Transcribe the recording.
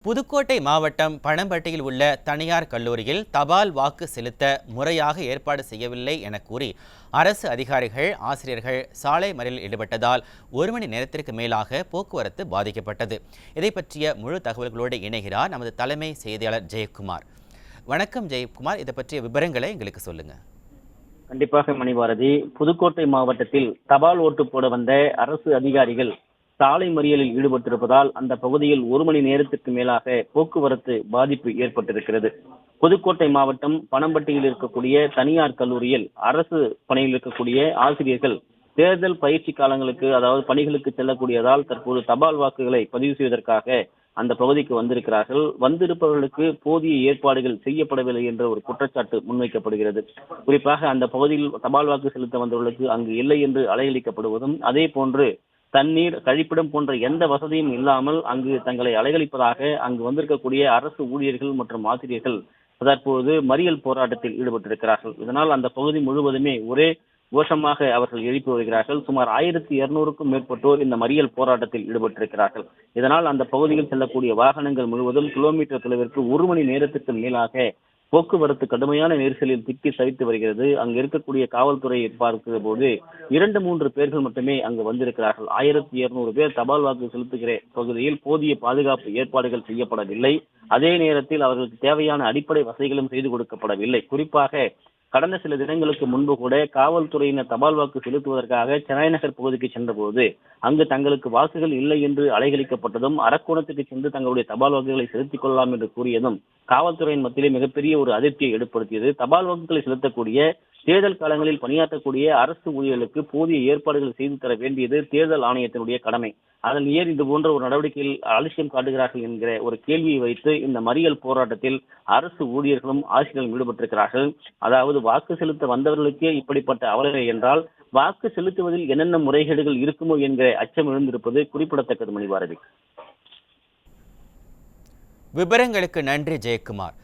புதுக்கோட்டை மாவட்டம் பணம்பட்டியில் உள்ள தனியார் கல்லூரியில் தபால் வாக்கு செலுத்த முறையாக ஏற்பாடு செய்யவில்லை என கூறி அரசு அதிகாரிகள், ஆசிரியர்கள் சாலை மறியலில் ஈடுபட்டதால் 1 மணி நேரத்திற்கு மேலாக போக்குவரத்து பாதிக்கப்பட்டது. இதை பற்றிய முழு தகவல்களோடு இணைகிறார் நமது தலைமை செய்தியாளர் ஜெயக்குமார். வணக்கம் ஜெயக்குமார், இதை பற்றிய விவரங்களை எங்களுக்கு சொல்லுங்க. கண்டிப்பாக மணிபாரதி, புதுக்கோட்டை மாவட்டத்தில் தபால் ஓட்டு போட வந்த அரசு அதிகாரிகள் சாலை மறியலில் ஈடுபட்டிருப்பதால் அந்த பகுதியில் 1 மணி நேரத்திற்கு மேலாக போக்குவரத்து பாதிப்பு ஏற்பட்டிருக்கிறது. புதுக்கோட்டை மாவட்டம் பணம்பட்டியில் இருக்கக்கூடிய தனியார் கல்லூரியில் அரசு பணியில் இருக்கக்கூடிய ஆசிரியர்கள் தேர்தல் பயிற்சி காலங்களுக்கு, அதாவது பணிகளுக்கு செல்லக்கூடியதால் தற்போது தபால் வாக்குகளை பதிவு செய்வதற்காக அந்த பகுதிக்கு வந்திருக்கிறார்கள். வந்திருப்பவர்களுக்கு போதிய ஏற்பாடுகள் செய்யப்படவில்லை என்ற ஒரு குற்றச்சாட்டு முன்வைக்கப்படுகிறது. குறிப்பாக அந்த பகுதியில் தபால் வாக்கு செலுத்த வந்தவர்களுக்கு அங்கு இல்லை என்று அலையளிக்கப்படுவதும், அதே போன்று தண்ணீர், கழிப்பிடம் போன்ற எந்த வசதியும் இல்லாமல் அங்கு தங்களை அலைகழிப்பதாக அங்கு வந்திருக்கக்கூடிய அரசு ஊழியர்கள் மற்றும் ஆசிரியர்கள் தற்போது மறியல் போராட்டத்தில் ஈடுபட்டிருக்கிறார்கள். இதனால் அந்த பகுதி முழுவதுமே ஒரே கோஷமாக அவர்கள் எழுப்பி வருகிறார்கள். சுமார் 1200க்கும் மேற்பட்டோர் இந்த மறியல் போராட்டத்தில் ஈடுபட்டிருக்கிறார்கள். இதனால் அந்த பகுதியில் செல்லக்கூடிய வாகனங்கள் முழுவதும் கிலோமீட்டர் தொலைவிற்கு 1 மணி நேரத்திற்கு மேலாக போக்குவரத்து கடுமையான நெரிசலில் திக்கி தவித்து வருகிறது. அங்கு இருக்கக்கூடிய காவல்துறையை பார்க்கிற போது 2-3 பேர்கள் மட்டுமே அங்கு வந்திருக்கிறார்கள். 1200 பேர் தபால் வாக்கு செலுத்துகிற பகுதியில் போதிய பாதுகாப்பு ஏற்பாடுகள் செய்யப்படவில்லை. அதே நேரத்தில் அவர்களுக்கு தேவையான அடிப்படை வசதிகளும் செய்து கொடுக்கப்படவில்லை. குறிப்பாக கடந்த சில தினங்களுக்கு முன்பு கூட காவல்துறையினர் தபால் வாக்கு செலுத்துவதற்காக சென்னைநகர் பகுதிக்கு சென்றபோது அங்கு தங்களுக்கு வாக்குகள் இல்லை என்று அலைகழிக்கப்பட்டதும், அரக்கோணத்துக்கு சென்று தங்களுடைய தபால் வாக்குகளை செலுத்திக் கொள்ளலாம் என்று கூறியதும் காவல்துறையின் மத்தியிலே மிகப்பெரிய ஒரு அதிர்ச்சியை ஏற்படுத்தியது. தபால் வாக்குகளை செலுத்தக்கூடிய தேர்தல் காலங்களில் பணியாற்றக்கூடிய அரசு ஊழியர்களுக்கு போதிய ஏற்பாடுகள் செய்து தர வேண்டியது தேர்தல் ஆணையத்தினுடைய கடமை. அதில் ஏன் இது போன்ற ஒரு நடவடிக்கையில் அலட்சியம் காட்டுகிறார்கள் என்கிற ஒரு கேள்வியை வைத்து இந்த மறியல் போராட்டத்தில் அரசு ஊழியர்களும் ஆசிரியர்களும் ஈடுபட்டிருக்கிறார்கள். அதாவது வாக்கு செலுத்த வந்தவர்களுக்கே இப்படிப்பட்ட அவலநிலை என்றால் வாக்கு செலுத்துவதில் என்னென்ன முறைகேடுகள் இருக்குமோ என்கிற அச்சம் எழுந்திருப்பது குறிப்பிடத்தக்கது. மணிபாரதி, விவரங்களுக்கு நன்றி ஜெயக்குமார்.